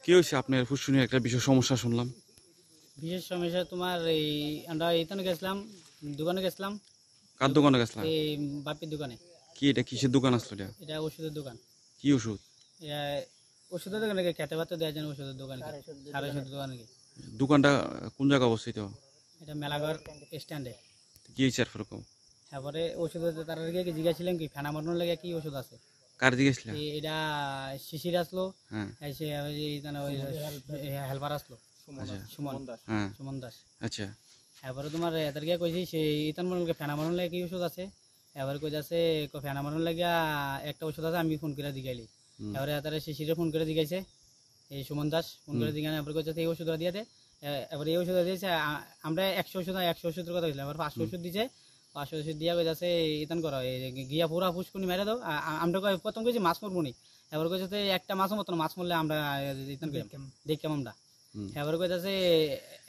কি হয়েছে আপনার ফুসফুসের একটা বিশেষ সমস্যা শুনলাম? বিশেষ সমস্যা তোমার এই আমরা এইখানে গেছিলাম, দোকানে গেছিলাম। কার দোকানে গেছিলাম? এই বাপির দোকানে। কি এটা কিসের দোকান আসলো এটা? এটা ওষুধের দোকান। কি ওষুধ? এটা ওষুধের দোকানে খেতে পারতে দেওয়ার জন্য ওষুধের দোকান, সারা ওষুধের দোকানে। দোকানটা কোন জায়গায় অবস্থিত? এটা মেলাঘর স্ট্যান্ডে। কি হয়েছে আর এরকম? তারপরে ওষুধের তার আগে জিজ্ঞাসিলাম কি ফেনা মারানোর লেগে কি ওষুধ আছে। কার জিজ্ঞেসলা? এটা শিশির আসলো, হ্যাঁ এসে হেল্পার আসলো আচ্ছা সুমন, হ্যাঁ সুমন দাস। আচ্ছা এবারে তোমার এদের গিয়ে কইছি সেই ইতান মনে ফেনা মারানোর লেগে কি ওষুধ আছে। এবার কই যাচ্ছে ফেনা মারানোর লেগে একটা ওষুধ আছে, আমি ফোন করে দিগাইলি। এবারে তারা শিশিরে ফোন করে দিগাইছে, এই সুমন দাস ফোন করে দিগানে। এবার কইছে এই ওষুধটা দিয়ে দে। এবার এই ওষুধ দিয়েছে, আমরা 100 ওষুধের কথা বলছিলাম। এবার 500 ওষুধ দিছে। 500 ওষুধ দিয়া কই যাচ্ছে ইতান করো, গিয়া পুরা ফুসকুনি মেরে দাও। আমরা প্রথম কইছি মাছ মরবো নি। এবার কইছে একটা মাছও মতো মাছ মরলে আমরা ইতান দেখতাম আমরা। এবার কই যাচ্ছে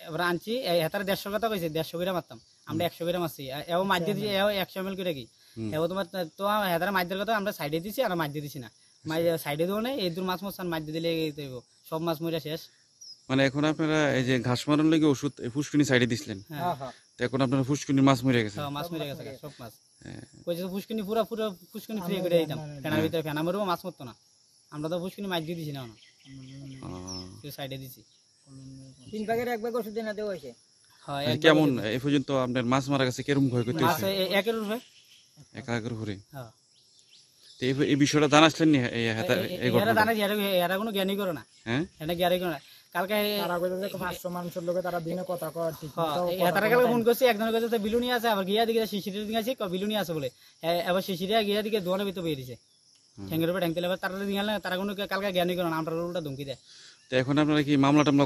এবার আনছি হেতার 150 কথা কইছে, 150 করে মারতাম আমরা, 100 করে মারছি। এও মাছ দিয়ে দিছি, এও 100 ml করে কি। এবার তোমার তো হেতার মাছ দেওয়ার কথা আমরা সাইডে দিছি, আর মাছ দিয়ে দিছি না। মাছ সাইডে দেবো না, এই দূর মাছ মরছান মাছ দিয়ে দিলে সব মাছ মরে শেষ। মানে এখন আপনারা এই যে ঘাস মারানোর লেগে ওষুধ ফুসকুনি সাইডে দিছিলেন, তো এখন আপনারা ফুসকুনি মাছ মরে গেছে? মাছ মরে গেছে সব মাছ। কইছে ফুসকুনি পুরো ফুসকুনি ফ্রি করে দিতাম, ফেনার ভিতরে ফেনা মরবো, মাছ মরতো না। আমরা তো ফুসকুনি মাছ দিয়ে দিছি না, সাইডে দিছি। 3 ভাগের 1 ভাগ ওষুধ দেনা দেওয়া হয়েছে। কেমন এই পর্যন্ত আপনার মাছ মারা গেছে? কেরম ভয় করতে মাছ একের উপরে একাগ্র করে? তো এই বিষয়টা জানাচ্ছেন নি? এরা কোনো জ্ঞানই করে না। হ্যাঁ এটা জ্ঞানই করে না। কালকে তারা কইছে যে 500 মানুষের লোকে তারা দিনে কথা কয় ঠিক মতো। তারা কালকে ফোন করছে, একজনের কাছে বিলুনি আছে, আবার গিয়া দিকে শিশিরের দিকে আছে, বিলুনি আছে বলে। এবার শিশিরিয়া গিয়া দিকে দোয়ানের ভিতরে বেরিয়ে দিছে, ঠ্যাঙ্গের উপরে ঠ্যাং তেলে। তারা দিকে তারা কোনো কালকে জ্ঞানই করে না, আমরা উল্টা ধমকি দেয়। তো এখন আপনারা কি মামলা টামলা